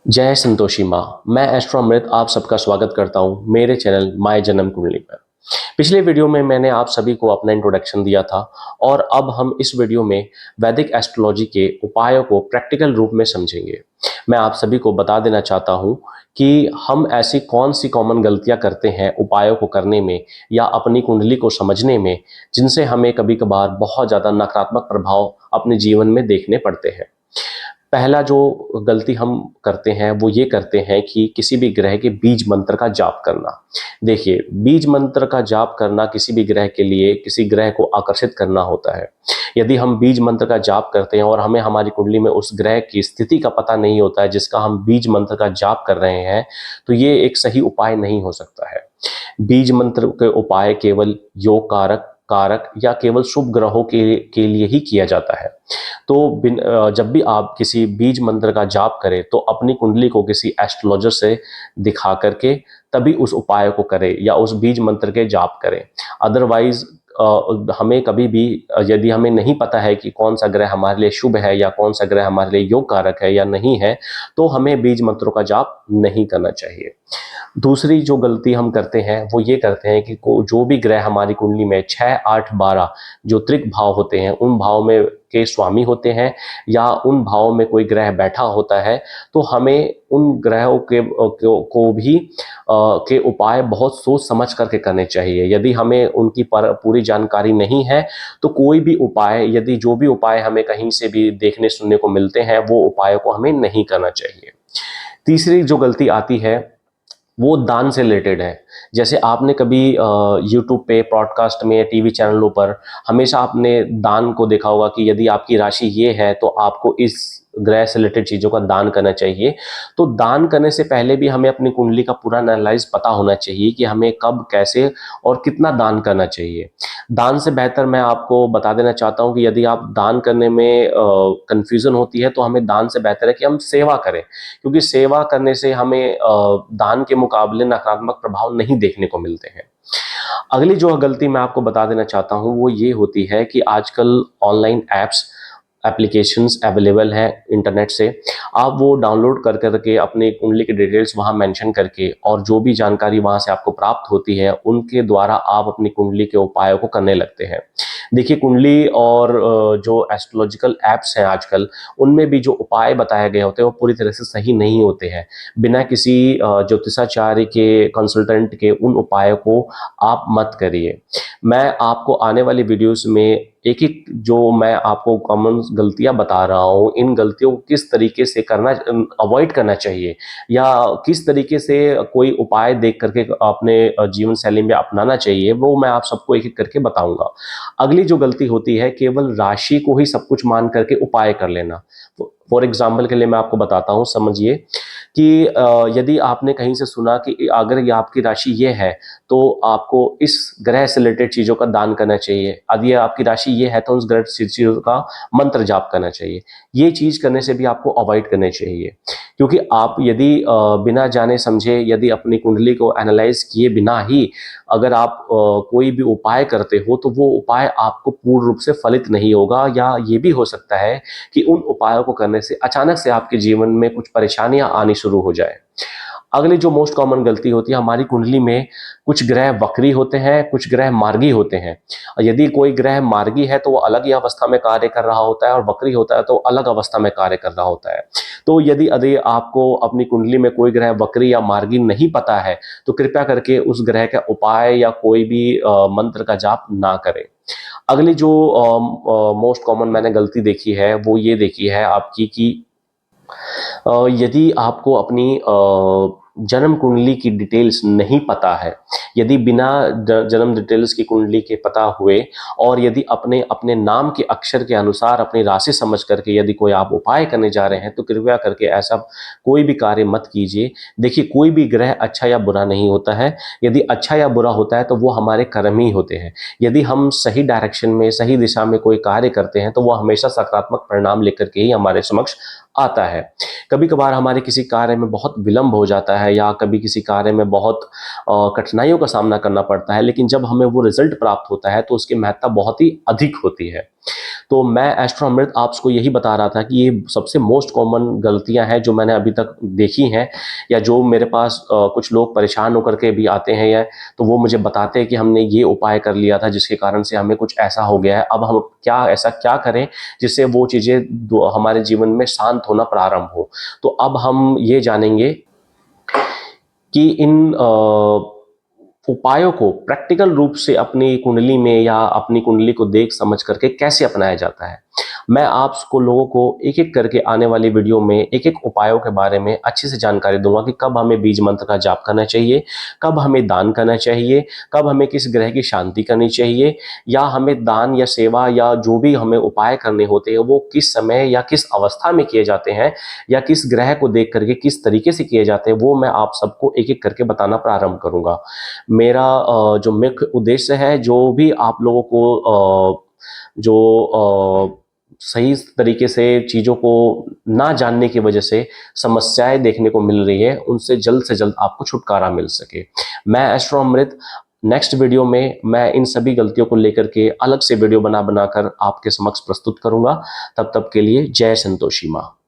जय संतोषी माँ। मैं एस्ट्रो अमृत आप सबका स्वागत करता हूँ मेरे चैनल माय जन्म कुंडली पर। पिछले वीडियो में मैंने आप सभी को अपना इंट्रोडक्शन दिया था और अब हम इस वीडियो में वैदिक एस्ट्रोलॉजी के उपायों को प्रैक्टिकल रूप में समझेंगे। मैं आप सभी को बता देना चाहता हूँ कि हम ऐसी कौन सी कॉमन गलतियाँ करते हैं उपायों को करने में या अपनी कुंडली को समझने में, जिनसे हमें कभी कभार बहुत ज़्यादा नकारात्मक प्रभाव अपने जीवन में देखने पड़ते हैं। पहला जो गलती हम करते हैं वो ये करते हैं कि किसी भी ग्रह के बीज मंत्र का जाप करना। देखिए, बीज मंत्र का जाप करना किसी भी ग्रह के लिए किसी ग्रह को आकर्षित करना होता है। यदि हम बीज मंत्र का जाप करते हैं और हमें हमारी कुंडली में उस ग्रह की स्थिति का पता नहीं होता है जिसका हम बीज मंत्र का जाप कर रहे हैं, तो ये एक सही उपाय नहीं हो सकता है। बीज मंत्र के उपाय केवल योग कारक कारक या केवल शुभ ग्रहों के लिए ही किया जाता है। तो जब भी आप किसी बीज मंत्र का जाप करें तो अपनी कुंडली को किसी एस्ट्रोलॉजर से दिखा करके तभी उस उपाय को करें या उस बीज मंत्र के जाप करें। अदरवाइज हमें कभी भी यदि हमें नहीं पता है कि कौन सा ग्रह हमारे लिए शुभ है या कौन सा ग्रह हमारे लिए योग कारक है या नहीं है, तो हमें बीज मंत्रों का जाप नहीं करना चाहिए। दूसरी जो गलती हम करते हैं वो ये करते हैं कि जो भी ग्रह हमारी कुंडली में 6, 8, 12 जो त्रिक भाव होते हैं उन भाव में के स्वामी होते हैं या उन भावों में कोई ग्रह बैठा होता है, तो हमें उन ग्रहों को भी के उपाय बहुत सोच समझ करके करने चाहिए। यदि हमें उनकी पूरी जानकारी नहीं है तो कोई भी उपाय, यदि जो भी उपाय हमें कहीं से भी देखने सुनने को मिलते हैं वो उपायों को हमें नहीं करना चाहिए। तीसरी जो गलती आती है वो दान से रिलेटेड है। जैसे आपने कभी यूट्यूब पे पॉडकास्ट में टीवी चैनलों पर हमेशा आपने दान को देखा होगा कि यदि आपकी राशि ये है तो आपको इस ग्रह से रिलेटेड चीज़ों का दान करना चाहिए। तो दान करने से पहले भी हमें अपनी कुंडली का पूरा एनालाइज पता होना चाहिए कि हमें कब, कैसे और कितना दान करना चाहिए। दान से बेहतर मैं आपको बता देना चाहता हूँ कि यदि आप दान करने में कंफ्यूजन होती है तो हमें दान से बेहतर है कि हम सेवा करें, क्योंकि सेवा करने से हमें दान के मुकाबले नकारात्मक प्रभाव नहीं देखने को मिलते हैं। अगली जो गलती मैं आपको बता देना चाहता हूँ वो ये होती है कि आजकल ऑनलाइन एप्लीकेशंस अवेलेबल हैं इंटरनेट से। आप वो डाउनलोड कर करके अपने कुंडली की डिटेल्स वहाँ मेंशन करके और जो भी जानकारी वहाँ से आपको प्राप्त होती है उनके द्वारा आप अपनी कुंडली के उपायों को करने लगते हैं। देखिए, कुंडली और जो एस्ट्रोलॉजिकल ऐप्स हैं आजकल, उनमें भी जो उपाय बताए गए होते हैं वो पूरी तरह से सही नहीं होते हैं। बिना किसी ज्योतिषाचार्य के, कंसल्टेंट के उन उपायों को आप मत करिए। मैं आपको आने वाली वीडियोस में एक एक जो मैं आपको कॉमन गलतियां बता रहा हूँ, इन गलतियों को किस तरीके से करना, अवॉइड करना चाहिए या किस तरीके से कोई उपाय देख करके अपने जीवन शैली में अपनाना चाहिए, वो मैं आप सबको एक एक करके बताऊंगा। अगली जो गलती होती है, केवल राशि को ही सब कुछ मान करके उपाय कर लेना। फॉर एग्जाम्पल के लिए मैं आपको बताता हूँ, समझिए कि यदि आपने कहीं से सुना कि अगर ये आपकी राशि ये है तो आपको इस ग्रह से रिलेटेड चीज़ों का दान करना चाहिए, यदि आपकी राशि ये है तो उस ग्रह से चीज़ों का मंत्र जाप करना चाहिए। ये चीज़ करने से भी आपको अवॉइड करना चाहिए, क्योंकि आप यदि बिना जाने समझे, यदि अपनी कुंडली को एनालाइज किए बिना ही अगर आप कोई भी उपाय करते हो तो वो उपाय आपको पूर्ण रूप से फलित नहीं होगा, या ये भी हो सकता है कि उन उपायों को करने से अचानक से आपके जीवन में कुछ परेशानियां आनी शुरू हो जाए। अगली जो मोस्ट कॉमन गलती होती है, हमारी कुंडली में कुछ ग्रह वक्री होते हैं, कुछ ग्रह मार्गी होते हैं। यदि कोई ग्रह मार्गी है तो वो अलग ही अवस्था में कार्य कर रहा होता है और वक्री होता है तो अलग अवस्था में कार्य कर रहा होता है। तो यदि यदि आपको अपनी कुंडली में कोई ग्रह वक्री या मार्गी नहीं पता है तो कृपया करके उस ग्रह का उपाय या कोई भी मंत्र का जाप ना करें। अगली जो मोस्ट कॉमन मैंने गलती देखी है वो ये देखी है आपकी कि यदि आपको अपनी जन्म कुंडली की डिटेल्स नहीं पता है, यदि बिना जन्म डिटेल्स की कुंडली के पता हुए और यदि अपने अपने नाम के अक्षर के अनुसार अपनी राशि समझ करके यदि कोई आप उपाय करने जा रहे हैं तो कृपया करके ऐसा कोई भी कार्य मत कीजिए। देखिए, कोई भी ग्रह अच्छा या बुरा नहीं होता है। यदि अच्छा या बुरा होता है तो वो हमारे कर्म ही होते हैं। यदि हम सही डायरेक्शन में, सही दिशा में कोई कार्य करते हैं तो वो हमेशा सकारात्मक परिणाम लेकर के ही हमारे समक्ष आता है। कभी कभार हमारे किसी कार्य में बहुत विलंब हो जाता है या कभी किसी कार्य में बहुत कठिनाइयों का सामना करना पड़ता है, लेकिन जब हमें वो रिजल्ट प्राप्त होता है तो उसकी महत्ता बहुत ही अधिक होती है। तो मैं एस्ट्रो अमृत आपको यही बता रहा था कि ये सबसे मोस्ट कॉमन गलतियां हैं जो मैंने अभी तक देखी हैं, या जो मेरे पास कुछ लोग परेशान होकर के भी आते हैं, या तो वो मुझे बताते हैं कि हमने ये उपाय कर लिया था जिसके कारण से हमें कुछ ऐसा हो गया है, अब हम ऐसा क्या करें जिससे वो चीज़ें हमारे जीवन में शांत होना प्रारंभ हो। तो अब हम ये जानेंगे कि इन उपायों को प्रैक्टिकल रूप से अपनी कुंडली में या अपनी कुंडली को देख समझ करके कैसे अपनाया जाता है। मैं आपको लोगों को एक एक करके आने वाली वीडियो में एक एक उपायों के बारे में अच्छे से जानकारी दूंगा कि कब हमें बीज मंत्र का जाप करना चाहिए, कब हमें दान करना चाहिए, कब हमें किस ग्रह की शांति करनी चाहिए, या हमें दान या सेवा या जो भी हमें उपाय करने होते हैं वो किस समय या किस अवस्था में किए जाते हैं, या किस ग्रह को देख करके किस तरीके से किए जाते हैं, वो मैं आप सबको एक एक करके बताना प्रारंभ करूंगा। मेरा जो मुख्य उद्देश्य है, जो भी आप लोगों को जो सही तरीके से चीज़ों को ना जानने की वजह से समस्याएं देखने को मिल रही है, उनसे जल्द से जल्द आपको छुटकारा मिल सके। मैं एस्ट्रो अमृत नेक्स्ट वीडियो में मैं इन सभी गलतियों को लेकर के अलग से वीडियो बनाकर आपके समक्ष प्रस्तुत करूंगा। तब तक के लिए जय संतोषी माँ।